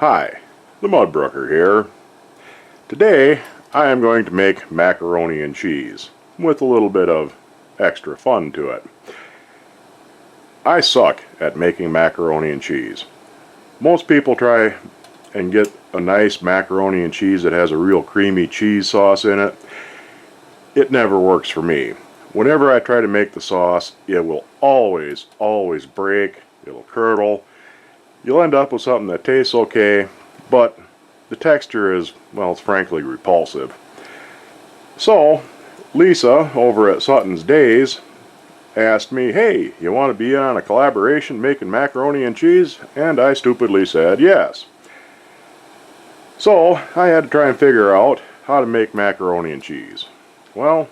Hi, the Mudbrooker here. Today I am going to make macaroni and cheese with a little bit of extra fun to it. I suck at making macaroni and cheese. Most people try and get a nice macaroni and cheese that has a real creamy cheese sauce in it. It never works for me. Whenever I try to make the sauce, it will always break, it'll curdle. You'll end up with something that tastes okay, but the texture is, well, it's frankly repulsive. So, Lisa over at Sutton's Days asked me, hey, you want to be on a collaboration making macaroni and cheese? And I stupidly said yes. So, I had to try and figure out how to make macaroni and cheese. Well,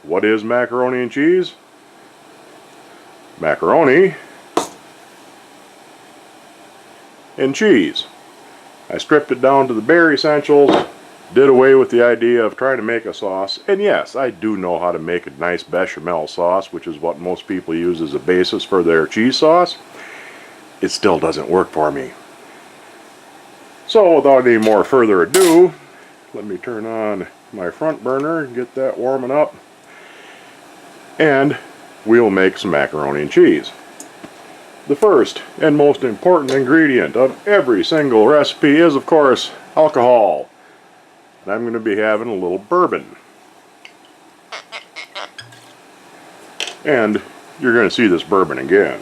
what is macaroni and cheese? Macaroni and cheese. I stripped it down to the bare essentials, did away with the idea of trying to make a sauce, and yes, I do know how to make a nice bechamel sauce, which is what most people use as a basis for their cheese sauce. It still doesn't work for me. So without any more further ado, let me turn on my front burner and get that warming up, and we'll make some macaroni and cheese. The first and most important ingredient of every single recipe is, of course, alcohol. And I'm going to be having a little bourbon. And you're going to see this bourbon again.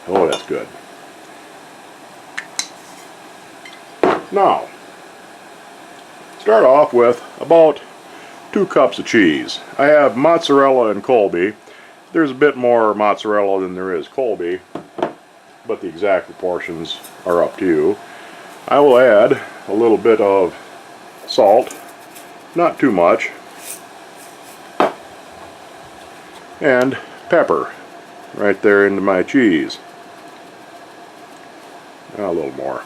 Oh, that's good. Now, start off with about 2 cups of cheese. I have mozzarella and Colby. There's a bit more mozzarella than there is Colby, but the exact proportions are up to you. I will add a little bit of salt, not too much, and pepper right there into my cheese. A little more.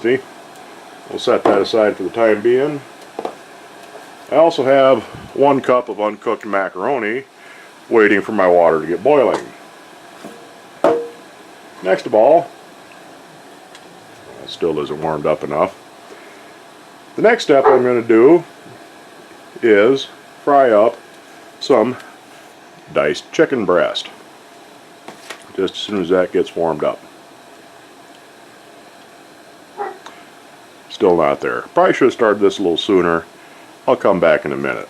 See? We'll set that aside for the time being. I also have 1 cup of uncooked macaroni waiting for my water to get boiling. Next of all, it still isn't warmed up enough. The next step I'm going to do is fry up some diced chicken breast, just as soon as that gets warmed up. Still not there. Probably should have started this a little sooner. I'll come back in a minute.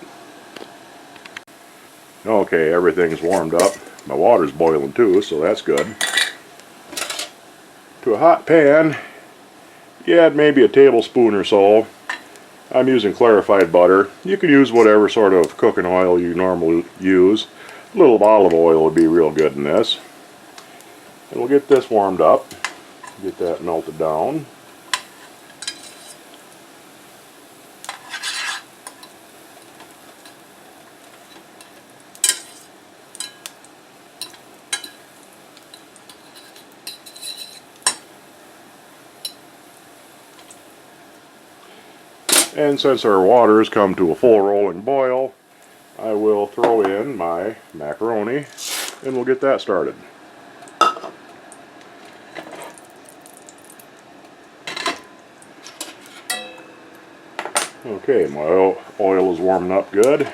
Okay, everything's warmed up. My water's boiling too, so that's good. To a hot pan, you add maybe a tablespoon or so. I'm using clarified butter. You can use whatever sort of cooking oil you normally use. A little olive oil would be real good in this. And we'll get this warmed up. Get that melted down. And since our water has come to a full rolling boil, I will throw in my macaroni and we'll get that started. Okay, my oil is warming up good.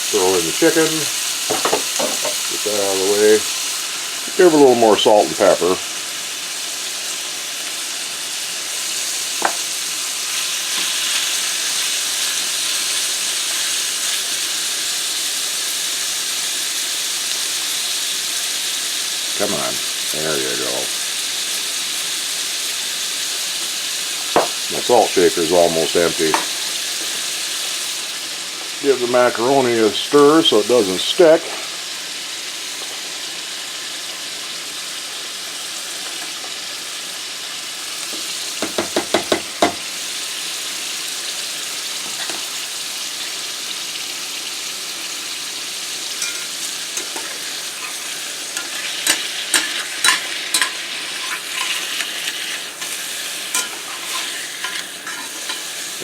Throw in the chicken, get that out of the way. Give it a little more salt and pepper. Come on, there you go. My salt shaker is almost empty. Give the macaroni a stir so it doesn't stick.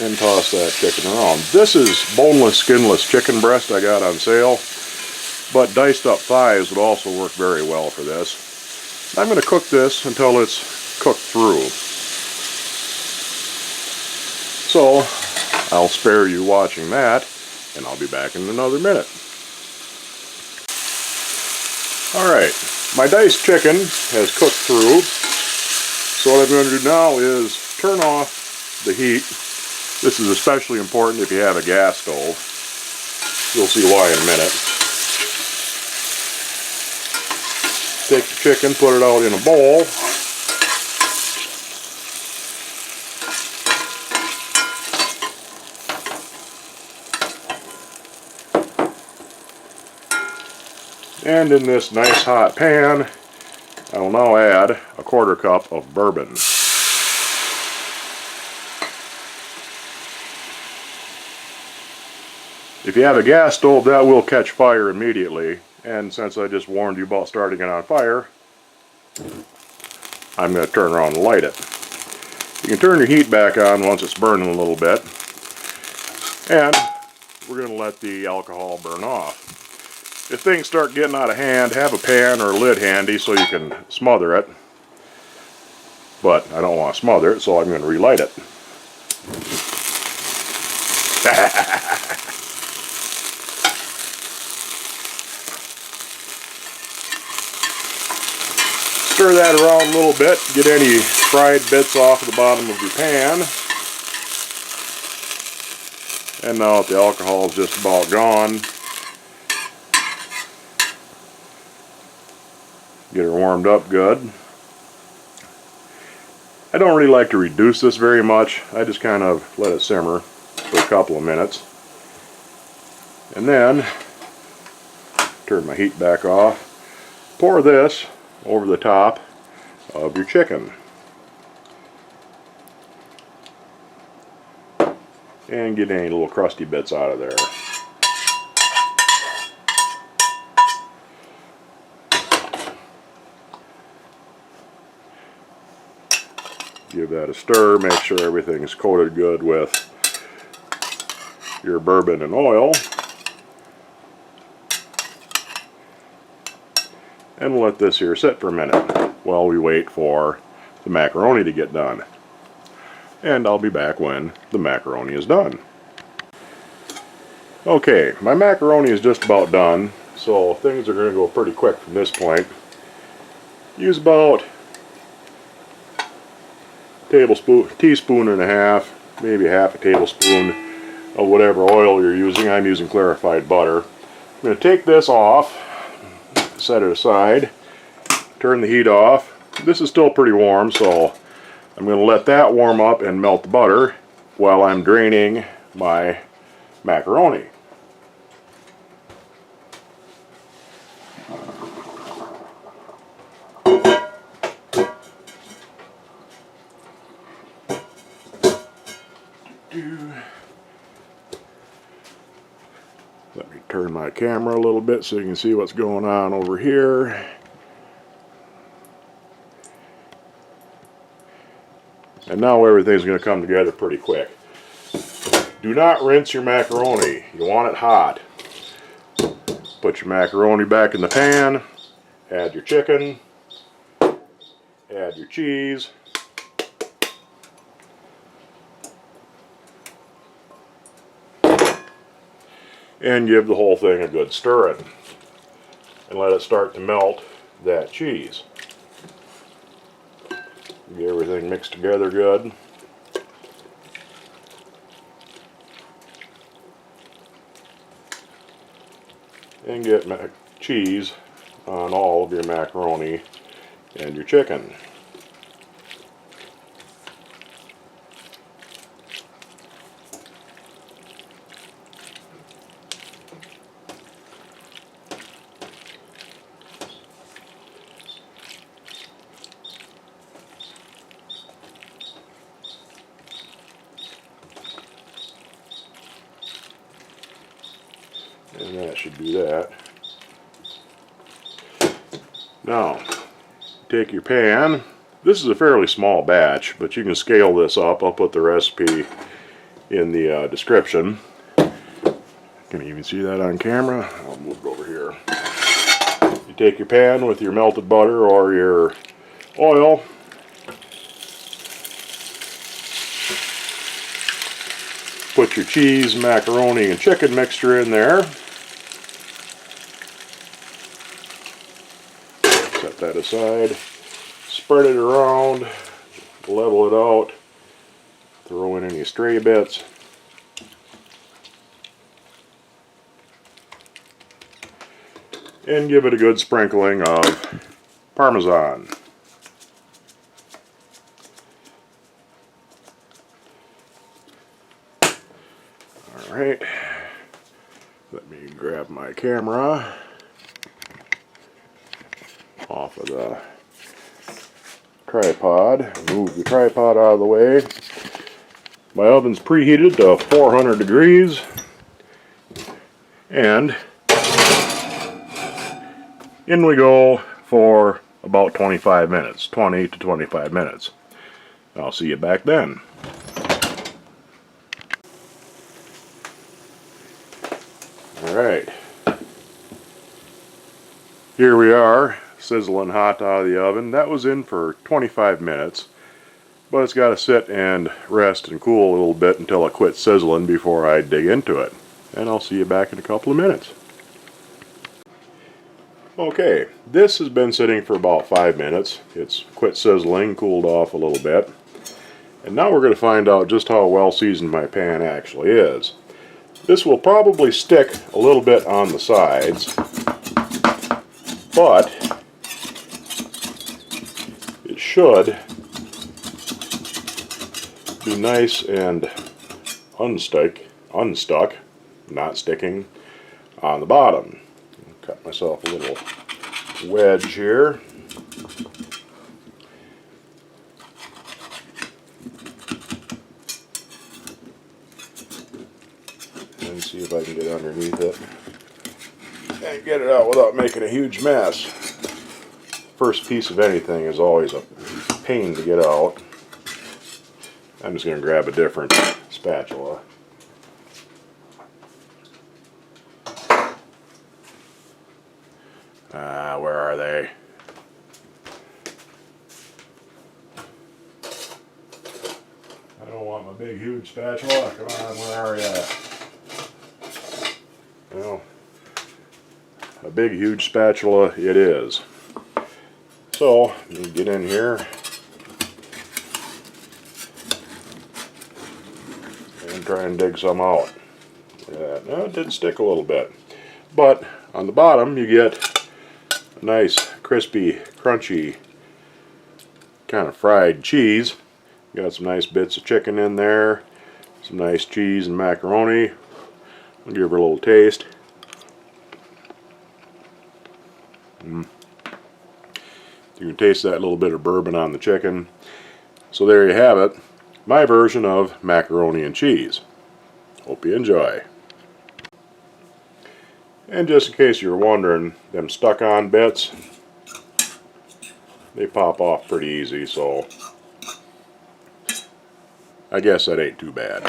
and toss that chicken around. This is boneless, skinless chicken breast I got on sale, but diced up thighs would also work very well for this. I'm going to cook this until it's cooked through. So I'll spare you watching that, and I'll be back in another minute. Alright, my diced chicken has cooked through, so what I'm going to do now is turn off the heat. This is especially important if you have a gas stove. You'll see why in a minute. Take the chicken, put it out in a bowl. And in this nice hot pan, I will now add a 1/4 cup of bourbon. If you have a gas stove, that will catch fire immediately, and since I just warned you about starting it on fire, I'm going to turn around and light it. You can turn your heat back on once it's burning a little bit, and we're going to let the alcohol burn off. If things start getting out of hand, have a pan or a lid handy so you can smother it. But I don't want to smother it, so I'm going to relight it. Stir that around a little bit, get any fried bits off the bottom of your pan. And now that the alcohol is just about gone, get her warmed up good. I don't really like to reduce this very much. I just kind of let it simmer for a couple of minutes. And then turn my heat back off. Pour this over the top of your chicken. And get any little crusty bits out of there. Give that a stir, make sure everything's coated good with your bourbon and oil. And we'll let this here sit for a minute while we wait for the macaroni to get done. And I'll be back when the macaroni is done. Okay, my macaroni is just about done, so things are going to go pretty quick from this point. Use about teaspoon and a half, maybe half a tablespoon of whatever oil you're using. I'm using clarified butter. I'm going to take this off, set it aside, turn the heat off. This is still pretty warm, so I'm going to let that warm up and melt the butter while I'm draining my macaroni. Let me turn my camera a little bit so you can see what's going on over here. And now everything's going to come together pretty quick. Do not rinse your macaroni. You want it hot. Put your macaroni back in the pan. Add your chicken. Add your cheese. And give the whole thing a good stirring. And let it start to melt that cheese. Get everything mixed together good. And get cheese on all of your macaroni and your chicken. And that should do that. Now, take your pan. This is a fairly small batch, but you can scale this up. I'll put the recipe in the description. Can you even see that on camera? I'll move it over here. You take your pan with your melted butter or your oil. Put your cheese, macaroni, and chicken mixture in there. Set that aside. Spread it around. Level it out. Throw in any stray bits. And give it a good sprinkling of parmesan. Alright, let me grab my camera off of the tripod. Move the tripod out of the way. My oven's preheated to 400 degrees. And in we go for about 25 minutes, 20 to 25 minutes. I'll see you back then. Alright, here we are, sizzling hot out of the oven. That was in for 25 minutes, but it's got to sit and rest and cool a little bit until it quits sizzling before I dig into it. And I'll see you back in a couple of minutes. Okay, this has been sitting for about 5 minutes. It's quit sizzling, cooled off a little bit. And now we're going to find out just how well seasoned my pan actually is. This will probably stick a little bit on the sides, but it should be nice and unstuck, not sticking on the bottom. Cut myself a little wedge here. And see if I can get underneath it and get it out without making a huge mess. First piece of anything is always a pain to get out. I'm just going to grab a different spatula. Where are they? I don't want my big huge spatula. Come on, where are you? Well, a big huge spatula it is. So, let me get in here and try and dig some out. Now it did stick a little bit, but on the bottom you get a nice crispy, crunchy kind of fried cheese. Got some nice bits of chicken in there, some nice cheese and macaroni. I'll give her a little taste. You can taste that little bit of bourbon on the chicken. So there you have it, my version of macaroni and cheese. Hope you enjoy. And just in case you're wondering, them stuck-on bits, they pop off pretty easy, so I guess that ain't too bad.